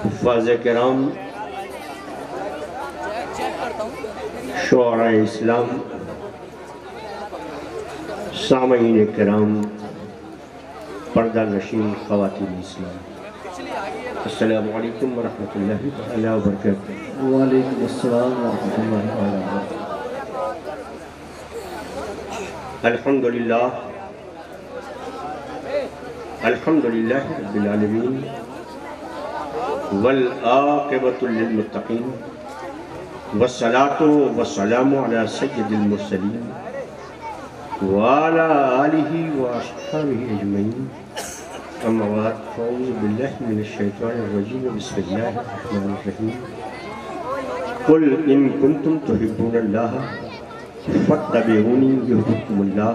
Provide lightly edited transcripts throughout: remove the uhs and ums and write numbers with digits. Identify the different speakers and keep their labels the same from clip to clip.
Speaker 1: حفاظ کرام، شعراء اسلام، سامعین کرام، پردہ نشین خواتین اسلام، السلام علیکم ورحمۃ اللہ تعالی وبرکاتہ۔
Speaker 2: وعلیکم السلام ورحمۃ اللہ وبرکاتہ۔
Speaker 1: الحمدللہ الحمدللہ رب العالمین والعاقبۃ للمتقین والصلاة والسلام علی سید المرسلین وعلی آلہ واصحابہ اجمعین، اما بعد فاعوذ باللہ من الشیطان الرجیم، بسم اللہ الرحمن الرحیم، قل ان کنتم تحبون اللہ فاتبعونی یحببکم اللہ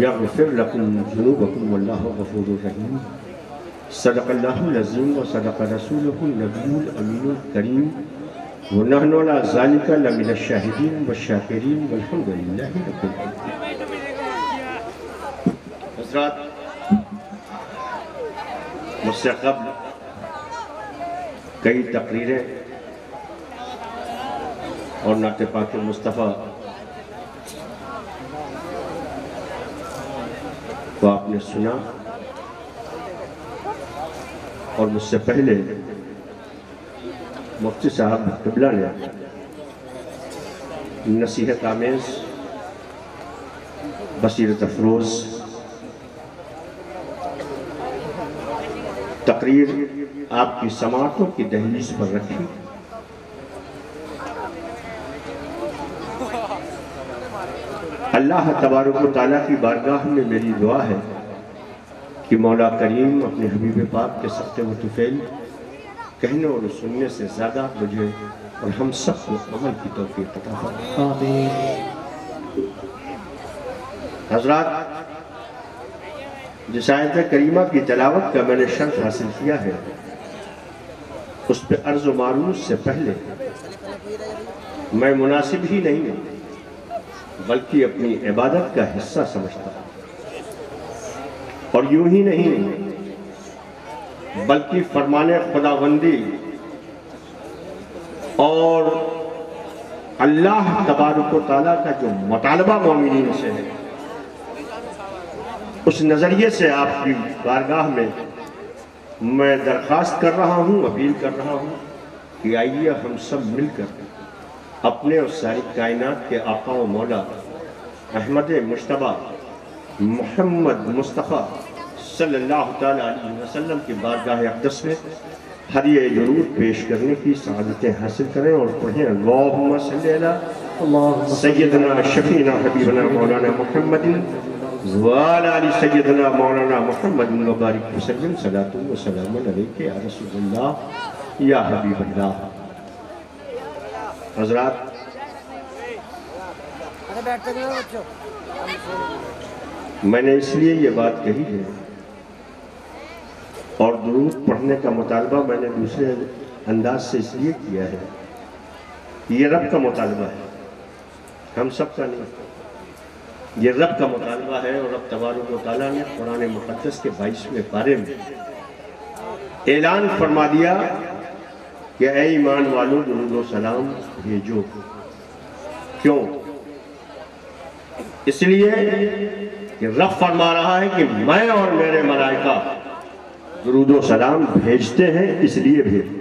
Speaker 1: یغفر لکم ذنوبکم واللہ غفور رحیم۔ صدق اللہ العظیم و صدق رسولہ النبی الامین الکریم ونحن علی ذالک لمن الشاہدین والشاکرین والحمد للہ رب العالمین۔ حضرات، مجھ سے قبل کئی تقریریں اور نعت پاک مصطفیٰ کو آپ نے سنا، اور مجھ سے پہلے مفتی صاحب قبلہ نے نصیحت آمیز، بصیرت افروز تقریر آپ کی سماعتوں کی دہلیز پر رکھی۔ اللہ تبارک و تعالیٰ کی بارگاہ میں میری دعا ہے کہ مولا کریم اپنے حبیب پاک کے سخت و طفیل کہنے اور سننے سے زیادہ مجھے اور ہم سب کو عمل کی توفیق عطا فرمائے۔
Speaker 2: آمین۔
Speaker 1: حضرات، جس آیت کریمہ کی تلاوت کا میں نے شرف حاصل کیا ہے، اس پہ عرض و معروض سے پہلے میں مناسب ہی نہیں ہوں بلکہ اپنی عبادت کا حصہ سمجھتا ہوں، اور یوں ہی نہیں بلکہ فرمان خداوندی اور اللہ تبارک و تعالیٰ کا جو مطالبہ مومنین سے ہے، اس نظریے سے آپ کی بارگاہ میں درخواست کر رہا ہوں، اپیل کر رہا ہوں کہ آئیے ہم سب مل کر اپنے اور ساری کائنات کے آقا و مولا احمد مجتبیٰ محمد مصطفیٰ صلی اللہ تعالیٰ علیہ وسلم کی بارگاہ اقدس میں ہدیہ درود پیش کرنے کی سعادتیں حاصل کریں، اور پڑھیں اللہم صلی علی سیدنا شفینا حبیبنا مولانا محمد وعلی آل سیدنا مولانا محمد وبارک وسلم، صلاۃ و سلام علیک یا رسول اللہ یا حبیب اللہ۔ حضرات، میں نے اس لیے یہ بات کہی ہے اور درود پڑھنے کا مطالبہ میں نے دوسرے انداز سے اس لیے کیا ہے، یہ رب کا مطالبہ ہے، ہم سب کا نہیں، یہ رب کا مطالبہ ہے، اور رب تبارک و تعالیٰ نے قرآن مقدس کے 22ویں پارے میں اعلان فرما دیا کہ اے ایمان والوں درود و سلام بھیجو۔ کیوں؟ اس لیے کہ رب فرما رہا ہے کہ میں اور میرے ملائکہ درود و سلام بھیجتے ہیں، اس لیے بھیجتے۔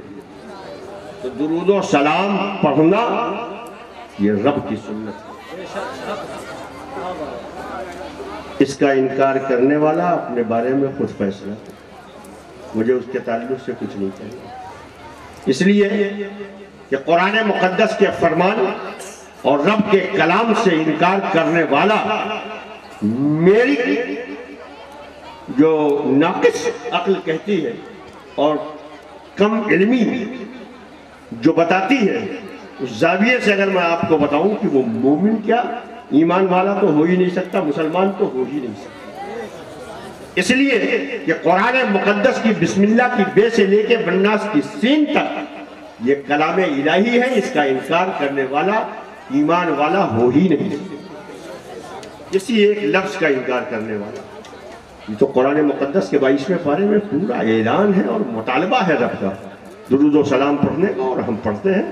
Speaker 1: تو درود و سلام پڑھنا یہ رب کی سنت ہے۔ اس کا انکار کرنے والا اپنے بارے میں خود فیصلہ، مجھے اس کے تعلق سے کچھ نہیں کہنا۔ اس لیے کہ قرآن مقدس کے فرمان اور رب کے کلام سے انکار کرنے والا میری جو ناقص عقل کہتی ہے اور کم علمی جو بتاتی ہے، اس زاویے سے اگر میں آپ کو بتاؤں کہ وہ مومن کیا، ایمان والا تو ہو ہی نہیں سکتا، مسلمان تو ہو ہی نہیں سکتا۔ اس لیے کہ قرآن مقدس کی بسم اللہ کی بے سے لے کے والناس کی سین تک یہ کلام الہی ہے، اس کا انکار کرنے والا ایمان والا ہو ہی نہیں سکتا، کسی ایک لفظ کا انکار کرنے والا۔ یہ تو قرآن مقدس کے 22ویں پارے میں پورا اعلان ہے اور مطالبہ ہے رب کا درود و سلام پڑھنے کا، اور ہم پڑھتے ہیں۔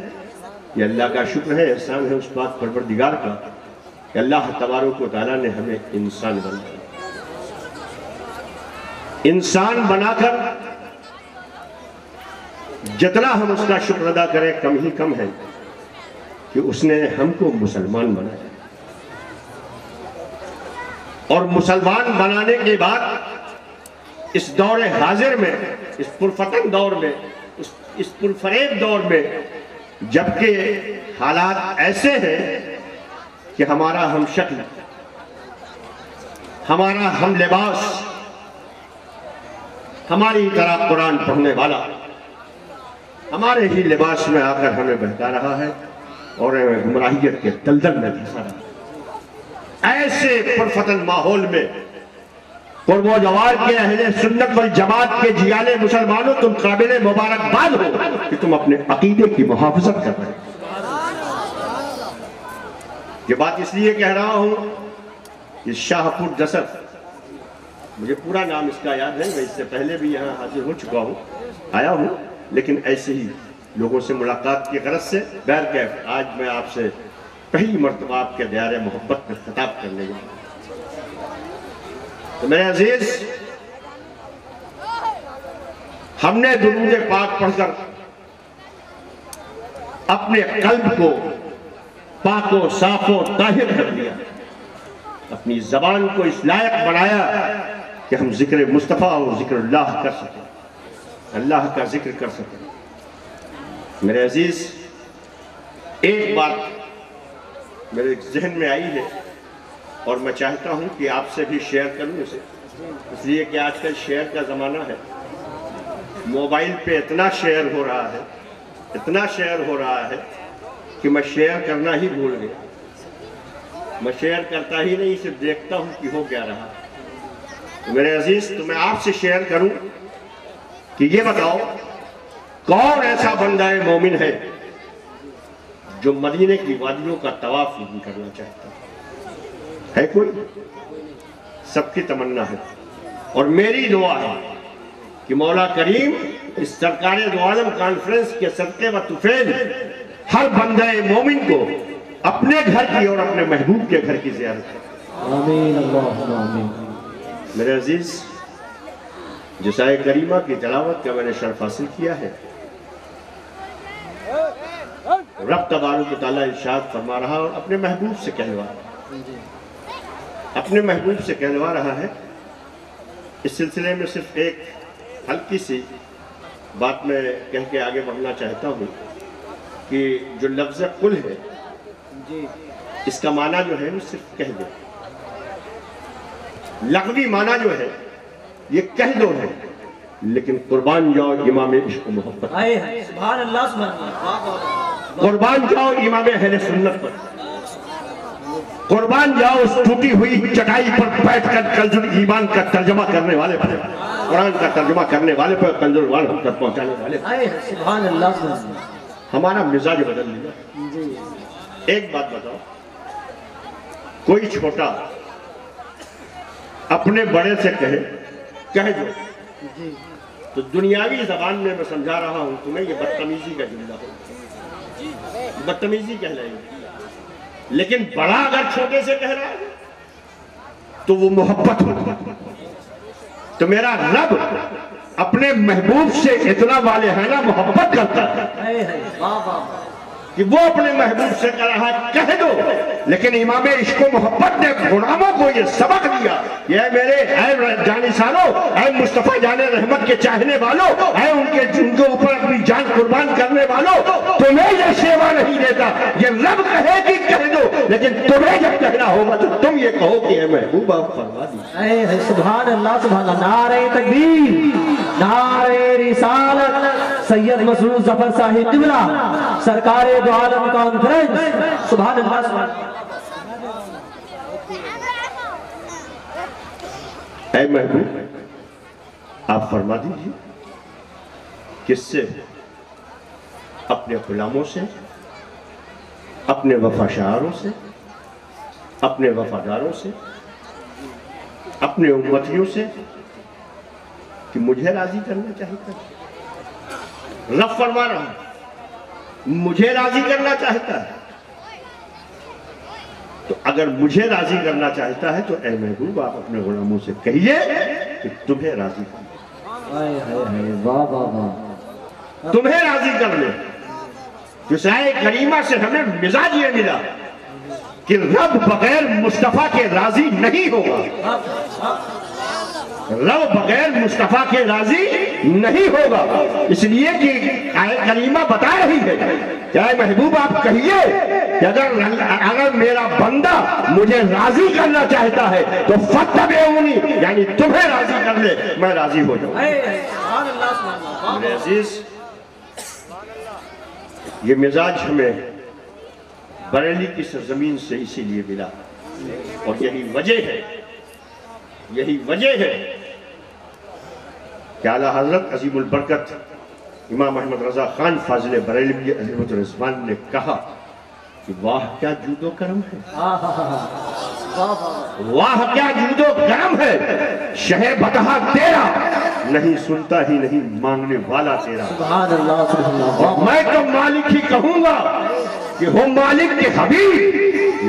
Speaker 1: یہ اللہ کا شکر ہے، احسان ہے اس پاک پروردگار کا کہ اللہ تبارک و تعالیٰ نے ہمیں انسان بنایا۔ انسان بنا کر جتنا ہم اس کا شکر ادا کریں کم ہی کم ہے کہ اس نے ہم کو مسلمان بنایا، اور مسلمان بنانے کے بعد اس دور حاضر میں، اس پرفتن دور میں، اس پرفریب دور میں، جبکہ حالات ایسے ہیں کہ ہمارا ہم شکل، ہمارا ہم لباس، ہماری طرح قرآن پڑھنے والا ہمارے ہی لباس میں آ کر ہمیں بہکا رہا ہے اور ہمیں گمراہیت کے دلدل میں دھسا رہا ہے۔ ایسے پرفتن ماحول میں قرب و جوار کے اہل سنت والجماعت کے جیالے مسلمانوں، تم قابل مبارکباد ہو کہ تم اپنے عقیدے کی محافظت کر رہے ہو۔ یہ بات اس لیے کہہ رہا ہوں کہ شاہ پور دسر، مجھے پورا نام اس کا یاد ہے، میں اس سے پہلے بھی یہاں حاضر ہو چکا ہوں، آیا ہوں، لیکن ایسے ہی لوگوں سے ملاقات کی غرض سے بہرکیف آج میں آپ سے پہلی مرتبہ آپ کے دیار محبت میں خطاب کرنے جا رہا ہوں۔ تو میرے عزیز، ہم نے درود پاک پڑھ کر اپنے قلب کو پاک و صاف و طاہر کر دیا، اپنی زبان کو اس لائق بنایا کہ ہم ذکر مصطفیٰ اور ذکر اللہ کر سکیں، اللہ کا ذکر کر سکیں۔ میرے عزیز، ایک بات میرے ذہن میں آئی ہے اور میں چاہتا ہوں کہ آپ سے بھی شیئر کروں اسے، اس لیے کہ آج کل شیئر کا زمانہ ہے، موبائل پہ اتنا شیئر ہو رہا ہے، اتنا شیئر ہو رہا ہے کہ میں شیئر کرنا ہی بھول گیا۔ میں شیئر کرتا ہی نہیں، صرف دیکھتا ہوں کہ ہو کیا رہا۔ میرے عزیز، تو میں آپ سے شیئر کروں کہ یہ بتاؤ کون ایسا بندہ مومن ہے جو مدینہ کی وادیوں کا طواف نہیں کرنا چاہتا ہے؟ کوئی؟ سب کی تمنا ہے، اور میری دعا ہے کہ مولا کریم اس سرکار دو عالم کانفرنس کے صدقے و طفیل ہر بندہ مومن کو اپنے گھر کی اور اپنے محبوب کے گھر کی زیارت کرے۔
Speaker 2: آمین، اللہم آمین۔
Speaker 1: میرے عزیز، جسائے کریمہ کی تلاوت کا میں نے شرف حاصل کیا ہے۔ رب تبارک و تعالیٰ ارشاد فرما رہا اور اپنے محبوب سے کہلوا رہا، اپنے محبوب سے کہلوا رہا ہے۔ اس سلسلے میں صرف ایک ہلکی سی بات میں کہہ کے آگے بڑھنا چاہتا ہوں کہ جو لفظ قل ہے، اس کا معنی جو ہے وہ صرف کہہ دو، لغوی معنی جو ہے یہ کہہ دو ہے، لیکن قربان جاؤ امام عشق و محبت،
Speaker 2: سبحان اللہ، سبحان اللہ،
Speaker 1: قربان جاؤ امام اہل سنت پر، قربان جاؤ اس ٹوٹی ہوئی چٹائی پر بیٹھ کر کنز ایمان کا ترجمہ کرنے والے پر، قرآن کا ترجمہ کرنے والے پر، کنز ایمان ہم تک پہنچانے والے پر۔
Speaker 2: سبحان اللہ، سبحان اللہ۔
Speaker 1: ہمارا مزاج بدل لیا۔ ایک بات بتاؤ، کوئی چھوٹا اپنے بڑے سے کہہ دو تو دنیاوی زبان میں سمجھا رہا ہوں تمہیں، یہ بدتمیزی کا جملہ ہے، بدتمیزی کہلائے گی، لیکن بڑا اگر چھوٹے سے کہہ رہا ہے تو وہ محبت ہوگا۔ تو میرا رب اپنے محبوب سے اتنا والہانہ محبت کرتا ہے کہ وہ اپنے محبوب سے کہہ رہا ہے کہہ دو، لیکن امام عشق و محبت نے غلاموں کو یہ سبق دیا، یہ میرے اے جانشانوں، اے مصطفیٰ جان رحمت کے چاہنے والوں، اے ان کے اوپر اپنی جان قربان کرنے والوں، تمہیں یہ شیوا نہیں دیتا، یہ رب کہے کہ کہہ دو، لیکن تمہیں جب کہنا ہوگا تو تم یہ کہو کہ اے محبوب آپ فرما دیجیے۔
Speaker 2: سبحان اللہ، سبحان اللہ، نعرہ تکبیر، نعرہ رسالت، سید مسعود ظفر صاحب قبلہ، سرکار دو عالم کانفرنس، سبحان اللہ، سبحان اللہ۔
Speaker 1: اے محبوب آپ فرما دیجیے، کس سے؟ اپنے غلاموں سے، اپنے وفاشاروں سے، اپنے وفاداروں سے، اپنے امتیوں سے کہ مجھے راضی کرنا چاہتا ہے. رب فرما رہا ہوں مجھے راضی کرنا چاہتا ہے. تو اگر مجھے راضی کرنا چاہتا ہے تو اے محبوب آپ اپنے غلاموں سے کہیے کہ تمہیں راضی کر لے. تمہیں راضی کر لے. جس آئے کریمہ سے ہمیں مزاج یہ ملا کہ رب بغیر مصطفیٰ کے راضی نہیں ہوگا. رب بغیر مصطفیٰ کے راضی نہیں ہوگا. اس لیے کہ آئے کریمہ بتا رہی ہے کہ اے محبوب آپ کہیے کہ اگر میرا بندہ مجھے راضی کرنا چاہتا ہے تو فَاتَّبِعُونِی، یعنی تمہیں راضی کر لے میں راضی ہو جاؤں. میرے عزیز یہ مزاج ہمیں بریلی کی سرزمین سے اسی لیے ملا اور یہی وجہ ہے کہ اعلیٰ حضرت عظیم البرکت امام احمد رضا خان فاضل بریلوی علیہ الرضوان نے کہا کہ واہ کیا جود و کرم ہے، واہ کیا جود و کرم ہے، شہر بتہا تیرا نہیں سنتا ہی نہیں مانگنے والا تیرا.
Speaker 2: سبحان اللہ سبحان اللہ.
Speaker 1: میں تو مالک ہی کہوں گا کہ ہو مالک کے حبیب،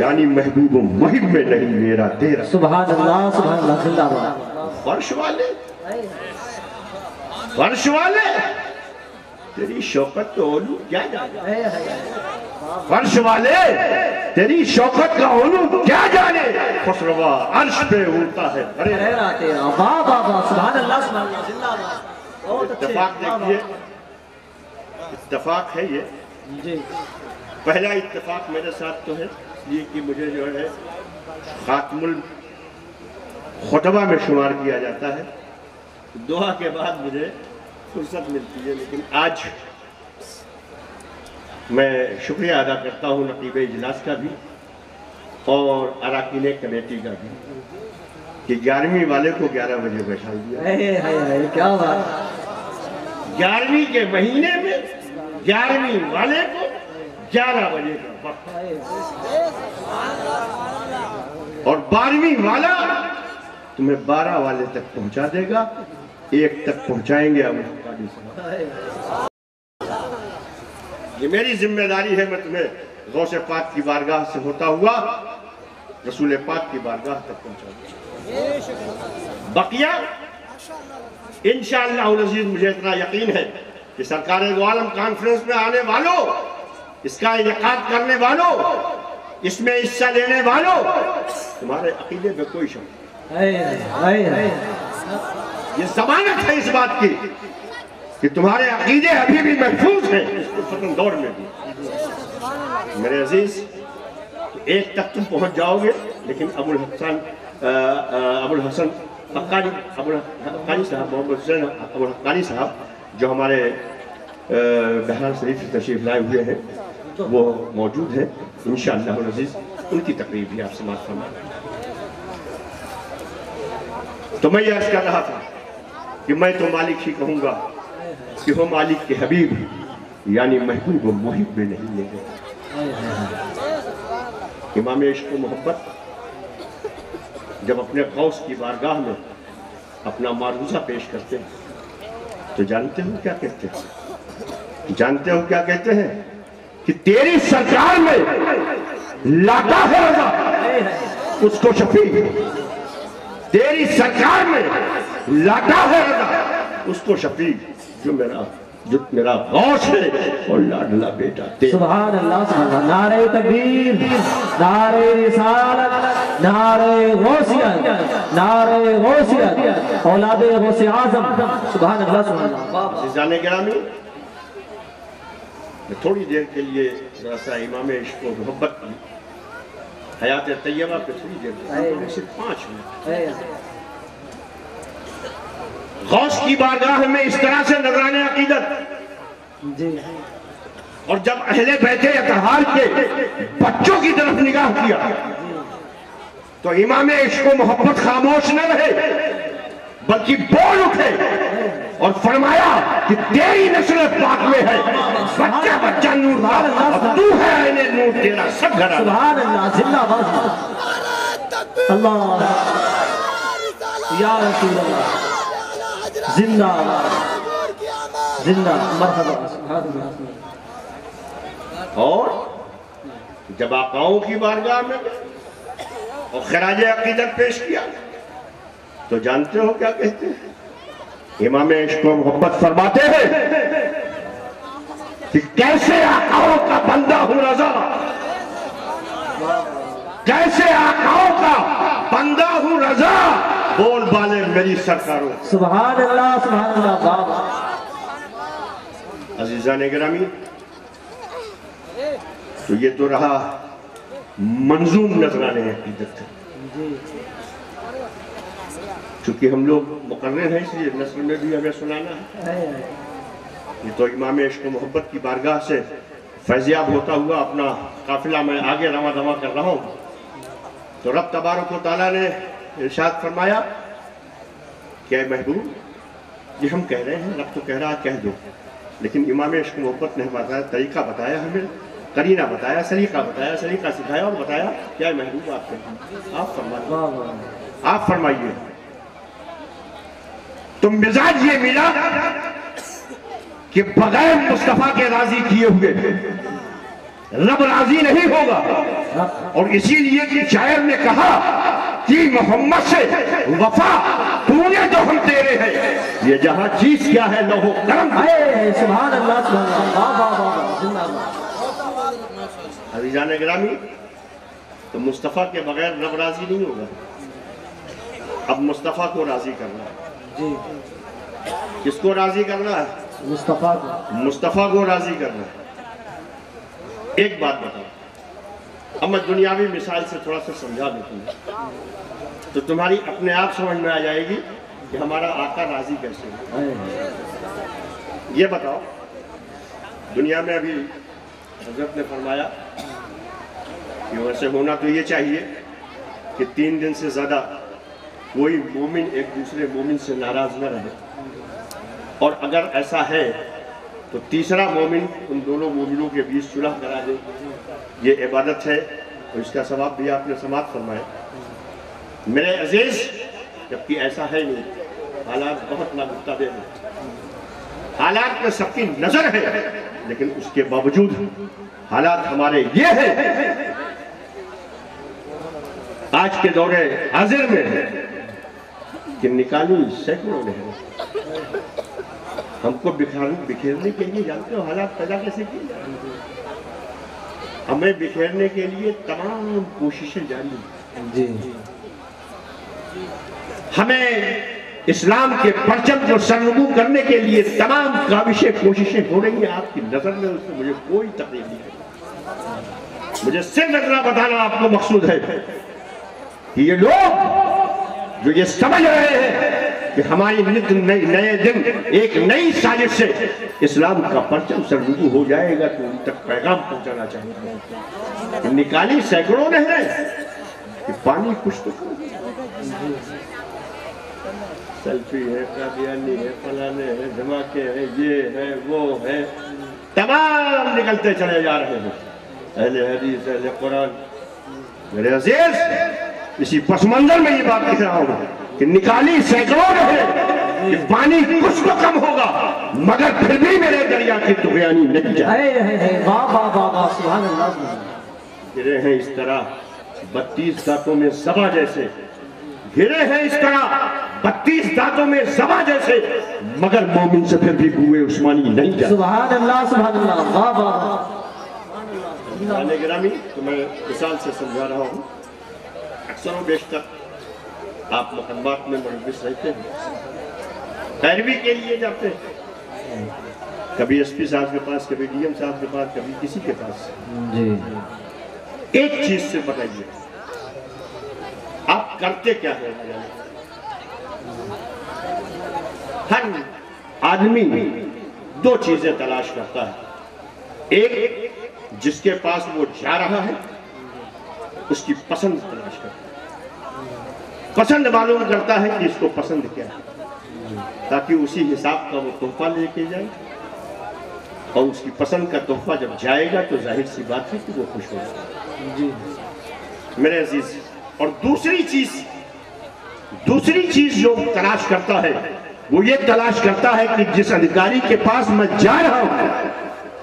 Speaker 1: یعنی محبوب و محب میں نہیں میرا تیرا.
Speaker 2: سبحان اللہ سبحان اللہ. زندہ باد.
Speaker 1: فرش والے تیری شوقت تو علو کیا جانے. فرش والے تیری شوقت کا علو کیا جانے. خسروا عرش پہ اڑتا ہے
Speaker 2: سبحان اللہ سبحان اللہ. زندہ باد.
Speaker 1: اتفاق دیکھیے، اتفاق ہے یہ پہلا اتفاق میرے ساتھ تو ہے، یہ کہ مجھے جو ہے خاتم الخطبہ میں شمار کیا جاتا ہے. دعا کے بعد مجھے فرصت ملتی ہے، لیکن آج میں شکریہ ادا کرتا ہوں نقیب اجلاس کا بھی اور اراکین کمیٹی کا بھی کہ 11ویں والے کو 11 بجے بیٹھا دیا.
Speaker 2: کیا بات.
Speaker 1: 11ویں کے مہینے میں 11ویں والے کو 11 بجے کا وقت اور 12ویں والا تمہیں 12 والے تک پہنچا دے گا. 1 تک پہنچائیں گے ابو الحقانی صاحب. یہ میری ذمہ داری ہے. میں تمہیں غوث پاک کی بارگاہ سے ہوتا ہوا رسول پاک کی بارگاہ تک پہنچا دوں. بقیہ انشاءاللہ العزیز مجھے اتنا یقین ہے کہ سرکار دو عالم کانفرنس میں آنے والوں، اس کا انعقاد کرنے والوں، اس میں حصہ لینے والوں، تمہارے عقیدے میں کوئی شک نہیں. یہ ضمانت ہے اس بات کی کہ تمہارے عقیدے ابھی بھی محفوظ ہیں اس فتن دور میں بھی. میرے عزیز 1 تک تم پہنچ جاؤ گے، لیکن ابو الحسن حقانی صاحب، محمد حسین ابو الحقانی صاحب جو ہمارے بہرحال شریف سے تشریف لائے ہوئے ہیں وہ موجود ہیں. انشاءاللہ العزیز ان کی تقریر بھی آپ سماعت فرمائیں. تو میں یہ عرض کر رہا تھا کہ میں تو مالک ہی کہوں گا کہ ہو مالک کے حبیب، یعنی محبوب و محب میں نہیں لے گئے. امام عشق و محبت جب اپنے غوث کی بارگاہ میں اپنا معروضہ پیش کرتے ہیں تو جانتے ہو کیا کہتے ہیں؟ جانتے ہو کیا کہتے ہیں کہ تیری سرکار میں لاتا ہے رضا اس کو شفیع. تیری سرکار میں لاتا ہے رضا اس کو شفیع، جو میرا غوث ہے اور لاڈلا بیٹا تیرا.
Speaker 2: سبحان اللہ سبحان اللہ. نعرہ تکبیر، نعرہ رسالت، نعرہ غوثیت، نعرہ غوثیت، اولاد غوث اعظم. سبحان اللہ سبحان اللہ.
Speaker 1: عزیزان گرامی، میں تھوڑی دیر کے لیے ذرا سا امام عشق و محبت کی حیات طیبہ پہ تھوڑی دیر صرف 5 منٹ. غوث کی بارگاہ میں اس طرح سے نظران عقیدت، اور جب اہل بیت اطہار کے بچوں کی طرف نگاہ کیا تو امام عشق و محبت خاموش نہ رہے بلکہ بول اٹھے اور فرمایا کہ تیری نسل پاک میں ہے بچہ بچہ نور دا، اور تو ہے عین نور، تیرا سب گھر.
Speaker 2: سبحان اللہ. زندہ باد. اللہ یا رسول اللہ زندہ زندہ مرحبا سبحان اللہ.
Speaker 1: اور جب آقاؤں کی بارگاہ میں اور خراج عقیدت پیش کیا تو جانتے ہو کیا کہتے ہیں؟ امام عشق و محبت فرماتے ہیں کہ کیسے آقاؤں کا بندہ ہوں رضا، کیسے آقاؤں کا بندہ ہوں رضا، بول بالے میری سرکاروں.
Speaker 2: سبحان اللہ سبحان اللہ. بابا
Speaker 1: عزیزان گرامی، تو یہ تو رہا منظوم نذرانے عقیدت. چونکہ ہم لوگ مقرر ہیں اس لیے نثر میں بھی ہمیں سنانا ہے. یہ تو امام عشق و محبت کی بارگاہ سے فیضیاب ہوتا ہوا اپنا قافلہ میں آگے رواں دواں کر رہا ہوں. تو رب تبارک و تعالیٰ نے ارشاد فرمایا کہ اے محبوب، یہ ہم کہہ رہے ہیں، رب تو کہہ رہا کہہ دو، لیکن امام عشق و محبت نے ہمارا طریقہ بتایا، ہمیں قرینہ بتایا، سلیقہ بتایا، سلیقہ سکھایا اور بتایا کہ اے محبوب آپ کہتے ہیں، آپ فرمائیے. تو مزاج یہ ملا کہ بغیر مصطفیٰ کے راضی کیے ہوئے رب راضی نہیں ہوگا. اور اسی لیے کہ شاعر نے کہا کہ محمد سے وفا تو نے جو ہم تیرے ہیں، یہ جہاں چیز کیا ہے لوہو کرم.
Speaker 2: سبحان اللہ سبحان اللہ.
Speaker 1: عزیزان گرامی، تو مصطفیٰ کے بغیر رب راضی نہیں ہوگا. اب مصطفیٰ کو راضی کرنا ہے. کس کو راضی کرنا ہے؟ مصطفیٰ کو راضی کرنا ہے. ایک بات بتاؤ، اب میں دنیاوی مثال سے تھوڑا سا سمجھا دیتا ہوں تو تمہاری اپنے آپ سمجھ میں آ جائے گی کہ ہمارا آقا راضی کیسے ہے. یہ بتاؤ، دنیا میں ابھی حضرت نے فرمایا کہ ویسے ہونا تو یہ چاہیے کہ 3 دن سے زیادہ کوئی مومن ایک دوسرے مومن سے ناراض نہ رہے، اور اگر ایسا ہے تو تیسرا مومن ان دونوں مومنوں کے بیچ صلح کرا دے. یہ عبادت ہے اور اس کا ثواب بھی آپ نے سماعت فرمایا. میرے عزیز، جبکہ ایسا ہے نہیں، حالات بہت نامطابق ہیں، حالات میں سب کی نظر ہے، لیکن اس کے باوجود حالات ہمارے یہ ہیں آج کے دور حاضر میں کہ نکالی سینکڑوں نے ہم کو بکھیرنے کے لیے. جانتے ہو حالات پیدا کیسے کی؟ ہمیں بکھیرنے کے لیے تمام کوششیں جاری ہیں. ہمیں اسلام کے پرچم کو سرنگو کرنے کے لیے تمام کاوشیں کوششیں ہو رہی ہیں. آپ کی نظر میں اس میں مجھے کوئی تقریر نہیں ہے. مجھے صرف اتنا بتانا آپ کو مقصود ہے کہ یہ لوگ جو یہ سمجھ رہے ہیں کہ ہماری نئے دن ایک نئی سازش سے اسلام کا پرچم سرنگو ہو جائے گا، تو ان تک پیغام پہنچانا چاہیے. نکالی سینکڑوں نے ہے کہ پانی کچھ تو کرو. سیلفی ہے، قادیانی ہے، فلانے ہے، دھماکے ہے، یہ ہے، وہ ہے، تمام نکلتے چلے جا رہے ہیں. اہل حدیث، اہل قرآن. میرے عزیز، اسی پس منظر میں یہ بات کہہ رہا ہوں کہ نکالی سینکڑوں نے ہے کہ پانی کچھ تو کم ہوگا، مگر پھر بھی میرے دریا کی طغیانی نہیں جائے. گرے ہیں اس طرح 32 دانتوں میں زبا جیسے، گرے ہیں اس طرح 32 دانتوں میں زبا جیسے، مگر مومن سے پھر بھی بوئے عثمانی نہیں جائے.
Speaker 2: سبحان اللہ سبحان اللہ.
Speaker 1: گرامی، تو میں مثال سے سمجھا رہا ہوں. اکثر و بیشتر آپ مقدمات میں ملوث رہتے ہیں، پیروی کے لیے جاتے ہیں، کبھی ایس پی صاحب کے پاس، کبھی ڈی ایم صاحب کے پاس، کبھی کسی کے پاس. ایک چیز سے بتائیے، آپ کرتے کیا ہیں؟ ہر آدمی 2 چیزیں تلاش کرتا ہے. ایک، جس کے پاس وہ جا رہا ہے اس کی پسند تلاش کرتا ہے، پسند معلوم کرتا ہے کہ اس کو پسند کیا ہے، تاکہ اسی حساب کا وہ تحفہ لے کے جائے. اور اس کی پسند کا تحفہ جب جائے گا تو ظاہر سی بات ہے کہ وہ خوش ہوگا. میرے عزیز، اور دوسری چیز دوسری چیز جو تلاش کرتا ہے وہ یہ تلاش کرتا ہے کہ جس ادھیکاری کے پاس میں جا رہا ہوں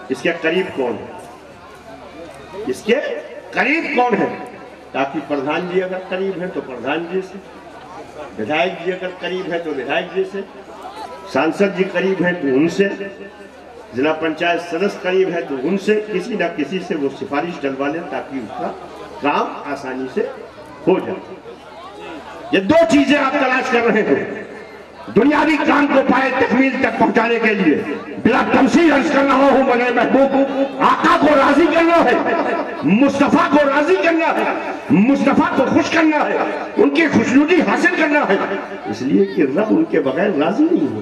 Speaker 1: اس کے قریب کون ہے، اس کے قریب کون ہے، تاکہ پردھان جی اگر قریب ہیں تو پردھان جی سے، ودھائک جی اگر قریب ہے تو ودھائک جی سے، سانسد جی قریب ہیں تو ان سے، ضلع پنچایت سدس قریب ہے تو ان سے کسی نہ کسی سے وہ سفارش ڈلوا لیں تاکہ اس کا کام آسانی سے ہو جائے۔ یہ دو چیزیں آپ تلاش کر رہے ہیں، دنیاوی کام کو پائے تکمیل تک پہنچانے کے لیے بلا تمثیل عرض کرنا ہو مگر محبوب آقا کو راضی کرنا ہے، مصطفیٰ کو راضی کرنا ہے، مصطفیٰ کو خوش کرنا ہے، ان کی خوشنودی حاصل کرنا ہے، اس لیے کہ رب ان کے بغیر راضی نہیں ہو۔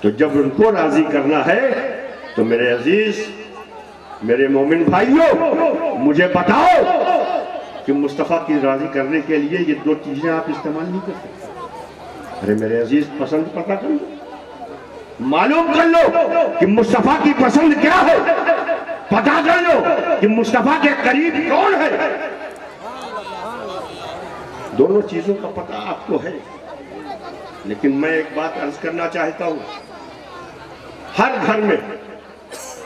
Speaker 1: تو جب ان کو راضی کرنا ہے تو میرے عزیز، میرے مومن بھائیوں، مجھے بتاؤ کہ مصطفیٰ کی راضی کرنے کے لیے یہ دو چیزیں آپ استعمال نہیں کر سکتے۔ ارے میرے عزیز، پسند پتہ کر لو، معلوم کر لو کہ مصطفیٰ کی پسند کیا ہے، پتہ کر لو کہ مصطفیٰ کے قریب کون ہے۔ دونوں چیزوں کا پتہ آپ کو ہے، لیکن میں ایک بات عرض کرنا چاہتا ہوں، ہر گھر میں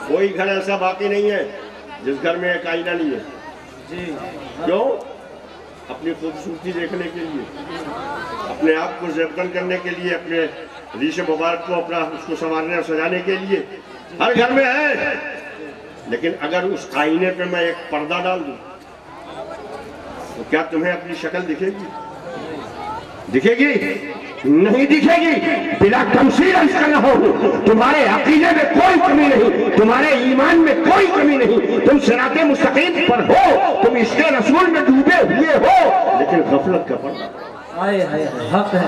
Speaker 1: کوئی گھر ایسا باقی نہیں ہے جس گھر میں ایک آئینہ نہیں ہے۔ کیوں؟ اپنی خوبصورتی دیکھنے کے لیے، اپنے آپ کو زیبدن کرنے کے لیے، اپنے ریش مبارک کو اپنا اس کو سنوارنے اور سجانے کے لیے ہر گھر میں ہے۔ لیکن اگر اس آئینے پہ میں ایک پردہ ڈال دوں تو کیا تمہیں اپنی شکل دکھے گی؟ دکھے گی؟ نہیں دکھے گی۔ بلا تمثیل عرض کرنا ہو، تمہارے عقیدے میں کوئی کمی نہیں، تمہارے ایمان میں کوئی کمی نہیں، تم صراط مستقیم پر ہو، تم عشق رسول میں ڈوبے ہوئے ہو، لیکن غفلت کا پردہ،
Speaker 2: حق ہے،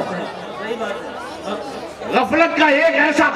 Speaker 1: غفلت کا ایک ایسا